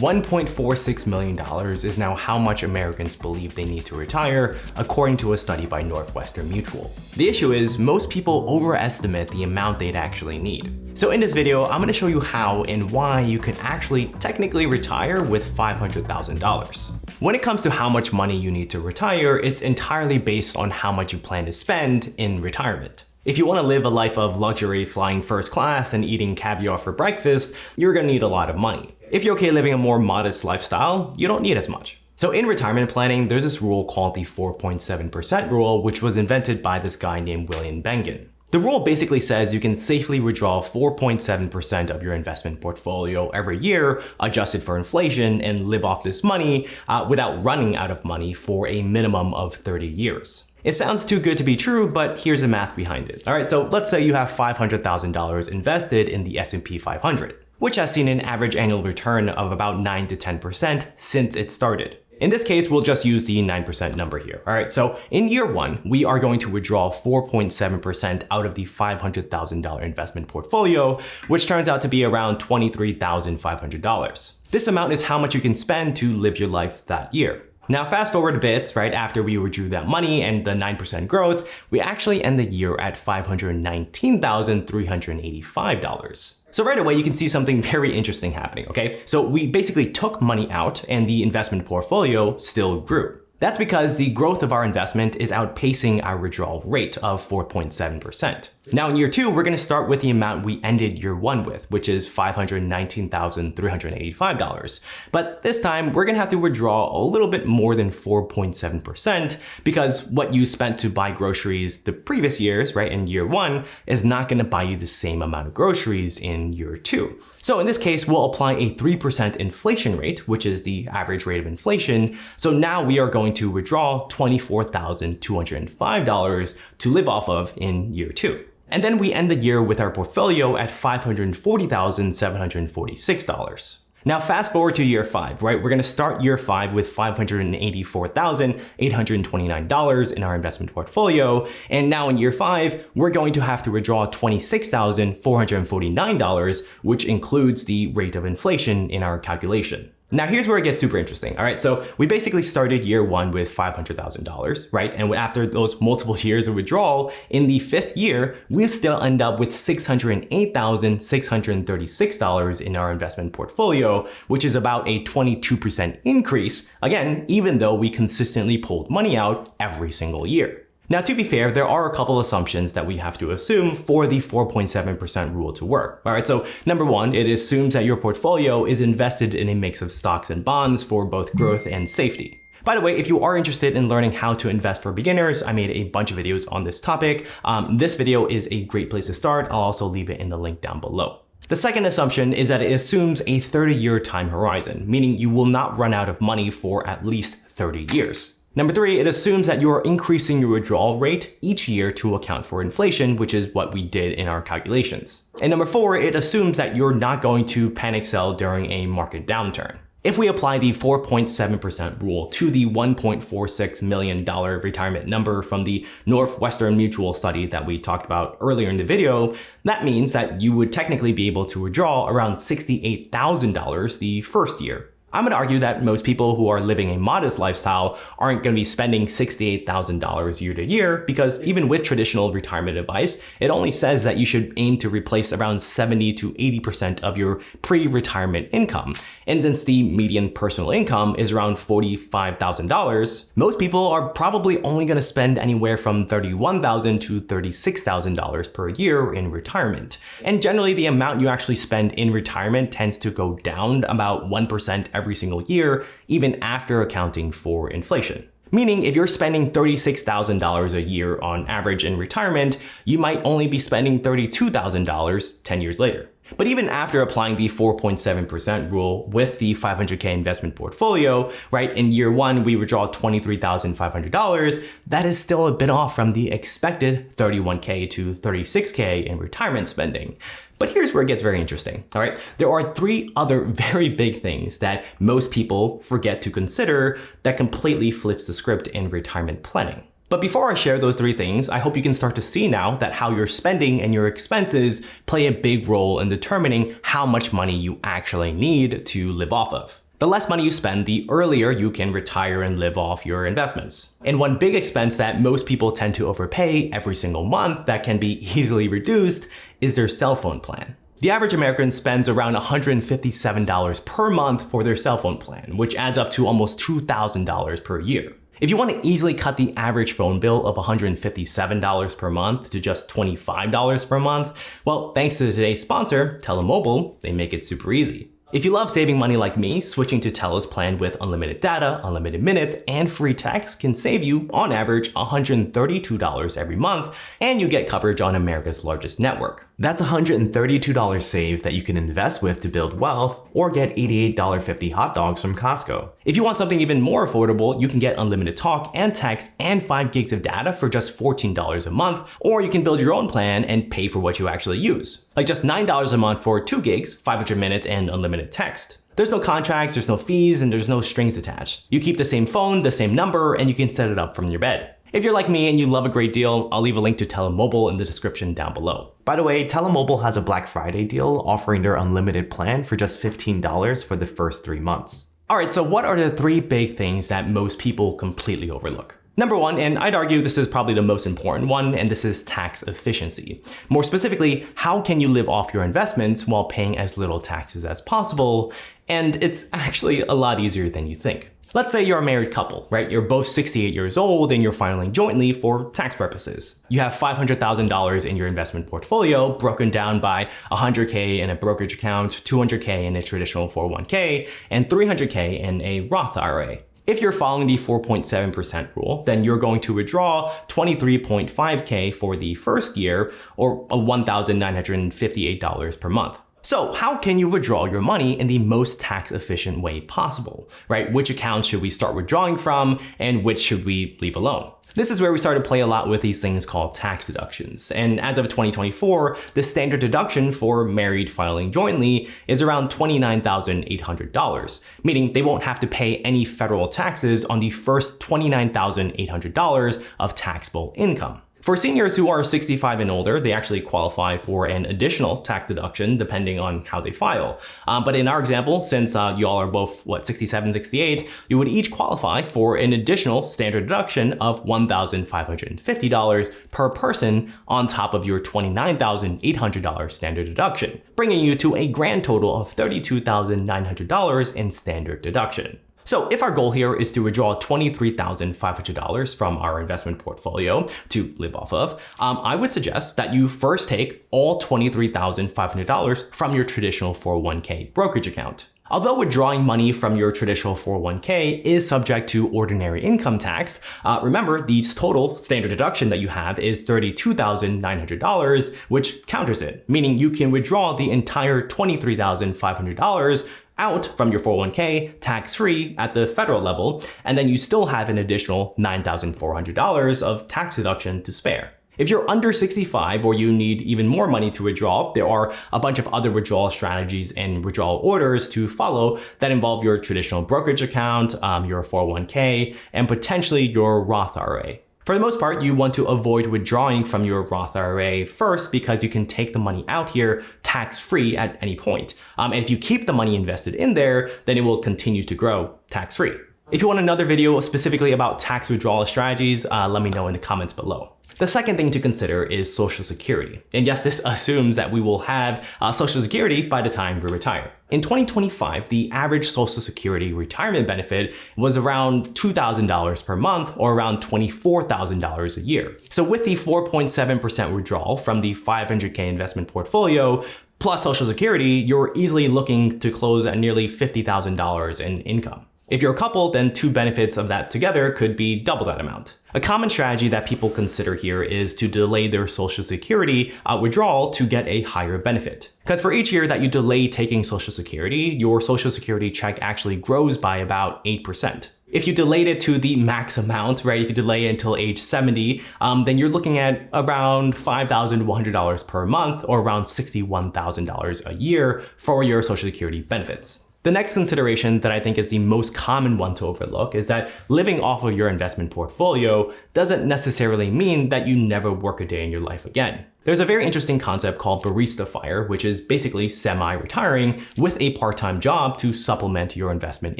$1.46 million is now how much Americans believe they need to retire, according to a study by Northwestern Mutual. The issue is, most people overestimate the amount they'd actually need. So in this video, I'm going to show you how and why you can actually technically retire with $500,000. When it comes to how much money you need to retire, it's entirely based on how much you plan to spend in retirement. If you want to live a life of luxury, flying first class and eating caviar for breakfast, you're going to need a lot of money. If you're okay living a more modest lifestyle, you don't need as much. So in retirement planning, there's this rule called the 4.7% rule, which was invented by this guy named William Bengen. The rule basically says you can safely withdraw 4.7% of your investment portfolio every year, adjusted for inflation, and live off this money without running out of money for a minimum of 30 years. It sounds too good to be true, but here's the math behind it. All right, so let's say you have $500,000 invested in the S&P 500, which has seen an average annual return of about 9 to 10% since it started. In this case, we'll just use the 9% number here. All right, so in year one, we are going to withdraw 4.7% out of the $500,000 investment portfolio, which turns out to be around $23,500. This amount is how much you can spend to live your life that year. Now, fast forward a bit, right after we withdrew that money and the 9% growth, we actually end the year at $519,385. So right away, you can see something very interesting happening, okay? So we basically took money out and the investment portfolio still grew. That's because the growth of our investment is outpacing our withdrawal rate of 4.7%. Now in year two, we're going to start with the amount we ended year one with, which is $519,385. But this time, we're going to have to withdraw a little bit more than 4.7% because what you spent to buy groceries the previous years, right, in year one, is not going to buy you the same amount of groceries in year two. So in this case, we'll apply a 3% inflation rate, which is the average rate of inflation. So now we are going to withdraw $24,205 to live off of in year two. And then we end the year with our portfolio at $540,746. Now fast forward to year five, right? We're going to start year five with $584,829 in our investment portfolio. And now in year five, we're going to have to withdraw $26,449, which includes the rate of inflation in our calculation. Now here's where it gets super interesting. All right, so we basically started year one with $500,000, right? And after those multiple years of withdrawal, in the fifth year, we still end up with $608,636 in our investment portfolio, which is about a 22% increase, again, even though we consistently pulled money out every single year. Now, to be fair, there are a couple assumptions that we have to assume for the 4.7% rule to work. All right, so number one, it assumes that your portfolio is invested in a mix of stocks and bonds for both growth and safety. By the way, if you are interested in learning how to invest for beginners, I made a bunch of videos on this topic. This video is a great place to start. I'll also leave it in the link down below. The second assumption is that it assumes a 30-year time horizon, meaning you will not run out of money for at least 30 years. Number three, it assumes that you're increasing your withdrawal rate each year to account for inflation, which is what we did in our calculations. And number four, it assumes that you're not going to panic sell during a market downturn. If we apply the 4.7% rule to the $1.46 million retirement number from the Northwestern Mutual study that we talked about earlier in the video, that means that you would technically be able to withdraw around $68,000 the first year. I'm going to argue that most people who are living a modest lifestyle aren't going to be spending $68,000 year to year because even with traditional retirement advice, it only says that you should aim to replace around 70 to 80% of your pre-retirement income. And since the median personal income is around $45,000, most people are probably only going to spend anywhere from $31,000 to $36,000 per year in retirement. And generally, the amount you actually spend in retirement tends to go down about 1% every single year, even after accounting for inflation. Meaning if you're spending $36,000 a year on average in retirement, you might only be spending $32,000 10 years later. But even after applying the 4.7% rule with the 500K investment portfolio, right, in year one, we withdraw $23,500, that is still a bit off from the expected 31K to 36K in retirement spending. But here's where it gets very interesting, all right? There are three other very big things that most people forget to consider that completely flips the script in retirement planning. But before I share those three things, I hope you can start to see now that how your spending and your expenses play a big role in determining how much money you actually need to live off of. The less money you spend, the earlier you can retire and live off your investments. And one big expense that most people tend to overpay every single month that can be easily reduced is their cell phone plan. The average American spends around $157 per month for their cell phone plan, which adds up to almost $2,000 per year. If you want to easily cut the average phone bill of $157 per month to just $25 per month, well, thanks to today's sponsor, Telemobile, they make it super easy. If you love saving money like me, switching to Tel's plan with unlimited data, unlimited minutes, and free text can save you, on average, $132 every month, and you get coverage on America's largest network. That's $132 saved that you can invest with to build wealth, or get $88.50 hot dogs from Costco. If you want something even more affordable, you can get unlimited talk and text and 5 gigs of data for just $14 a month, or you can build your own plan and pay for what you actually use. Like just $9 a month for 2 gigs, 500 minutes, and unlimited text. There's no contracts, there's no fees, and there's no strings attached. You keep the same phone, the same number, and you can set it up from your bed. If you're like me and you love a great deal, I'll leave a link to Telemobile in the description down below. By the way, Telemobile has a Black Friday deal offering their unlimited plan for just $15 for the first 3 months. Alright, so what are the 3 big things that most people completely overlook? Number 1, and I'd argue this is probably the most important one, and this is tax efficiency. More specifically, how can you live off your investments while paying as little taxes as possible? And it's actually a lot easier than you think. Let's say you're a married couple, right? You're both 68 years old and you're filing jointly for tax purposes. You have $500,000 in your investment portfolio broken down by $100K in a brokerage account, $200K in a traditional 401k, and $300K in a Roth IRA. If you're following the 4.7% rule, then you're going to withdraw $23.5K for the first year, or $1,958 per month. So how can you withdraw your money in the most tax efficient way possible, right? Which accounts should we start withdrawing from and which should we leave alone? This is where we start to play a lot with these things called tax deductions. And as of 2024, the standard deduction for married filing jointly is around $29,800, meaning they won't have to pay any federal taxes on the first $29,800 of taxable income. For seniors who are 65 and older, they actually qualify for an additional tax deduction depending on how they file. But in our example, since y'all are both, 67, 68, you would each qualify for an additional standard deduction of $1,550 per person on top of your $29,800 standard deduction, bringing you to a grand total of $32,900 in standard deduction. So if our goal here is to withdraw $23,500 from our investment portfolio to live off of, I would suggest that you first take all $23,500 from your traditional 401k brokerage account. Although withdrawing money from your traditional 401k is subject to ordinary income tax, remember the total standard deduction that you have is $32,900, which counters it, meaning you can withdraw the entire $23,500 out from your 401k tax-free at the federal level, and then you still have an additional $9,400 of tax deduction to spare. If you're under 65 or you need even more money to withdraw, there are a bunch of other withdrawal strategies and withdrawal orders to follow that involve your traditional brokerage account, your 401k, and potentially your Roth IRA. For the most part, you want to avoid withdrawing from your Roth IRA first because you can take the money out here tax-free at any point. And if you keep the money invested in there, then it will continue to grow tax-free. If you want another video specifically about tax withdrawal strategies, let me know in the comments below. The second thing to consider is Social Security. And yes, this assumes that we will have Social Security by the time we retire. In 2025, the average Social Security retirement benefit was around $2,000 per month, or around $24,000 a year. So with the 4.7% withdrawal from the 500K investment portfolio, plus Social Security, you're easily looking to close at nearly $50,000 in income. If you're a couple, then 2 benefits of that together could be double that amount. A common strategy that people consider here is to delay their Social Security withdrawal to get a higher benefit. Because for each year that you delay taking Social Security, your Social Security check actually grows by about 8%. If you delayed it to the max amount, right, if you delay it until age 70, then you're looking at around $5,100 per month, or around $61,000 a year for your Social Security benefits. The next consideration that I think is the most common one to overlook is that living off of your investment portfolio doesn't necessarily mean that you never work a day in your life again. There's a very interesting concept called barista fire, which is basically semi-retiring with a part-time job to supplement your investment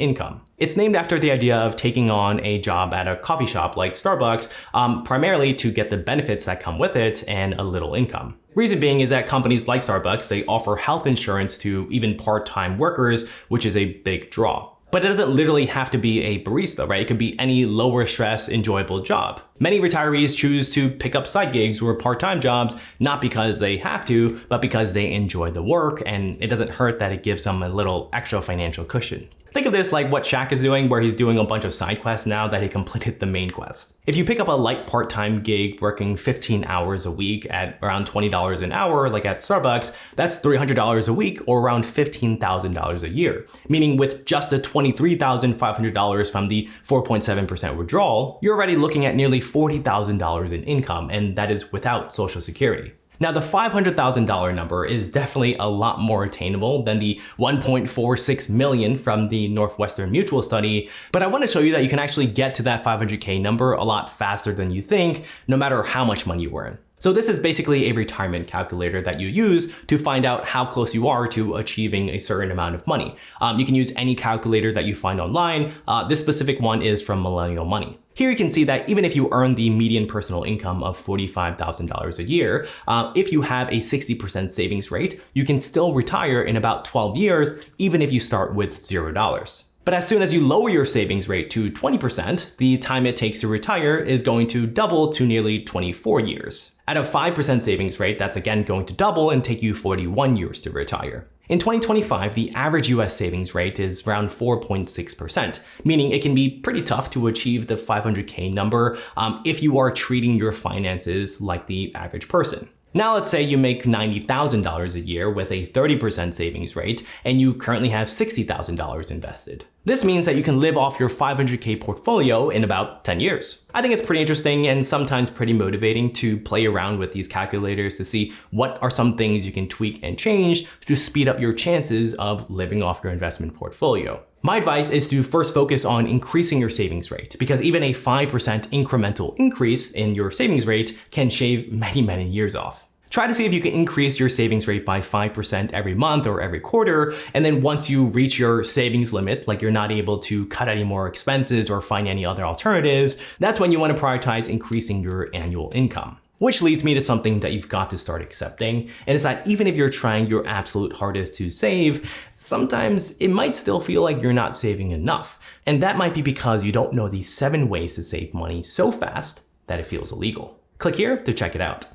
income. It's named after the idea of taking on a job at a coffee shop like Starbucks, primarily to get the benefits that come with it and a little income. Reason being is that companies like Starbucks, they offer health insurance to even part-time workers, which is a big draw. But it doesn't literally have to be a barista, right? It could be any lower stress, enjoyable job. Many retirees choose to pick up side gigs or part-time jobs, not because they have to, but because they enjoy the work, and it doesn't hurt that it gives them a little extra financial cushion. Think of this like what Shaq is doing, where he's doing a bunch of side quests now that he completed the main quest. If you pick up a light part-time gig working 15 hours a week at around $20 an hour, like at Starbucks, that's $300 a week or around $15,000 a year. Meaning with just the $23,500 from the 4.7% withdrawal, you're already looking at nearly $40,000 in income, and that is without Social Security. Now, the $500,000 number is definitely a lot more attainable than the $1.46 million from the Northwestern Mutual study, but I want to show you that you can actually get to that $500K number a lot faster than you think, no matter how much money you earn. So this is basically a retirement calculator that you use to find out how close you are to achieving a certain amount of money. You can use any calculator that you find online. This specific one is from Millennial Money. Here you can see that even if you earn the median personal income of $45,000 a year, if you have a 60% savings rate, you can still retire in about 12 years, even if you start with $0. But as soon as you lower your savings rate to 20%, the time it takes to retire is going to double to nearly 24 years. At a 5% savings rate, that's again going to double and take you 41 years to retire. In 2025, the average US savings rate is around 4.6%, meaning it can be pretty tough to achieve the 500K number if you are treating your finances like the average person. Now let's say you make $90,000 a year with a 30% savings rate and you currently have $60,000 invested. This means that you can live off your 500K portfolio in about 10 years. I think it's pretty interesting and sometimes pretty motivating to play around with these calculators to see what are some things you can tweak and change to speed up your chances of living off your investment portfolio. My advice is to first focus on increasing your savings rate, because even a 5% incremental increase in your savings rate can shave many years off. Try to see if you can increase your savings rate by 5% every month or every quarter, and then once you reach your savings limit, like you're not able to cut any more expenses or find any other alternatives, that's when you want to prioritize increasing your annual income. Which leads me to something that you've got to start accepting, and it's that even if you're trying your absolute hardest to save, sometimes it might still feel like you're not saving enough. And that might be because you don't know these 7 ways to save money so fast that it feels illegal. Click here to check it out.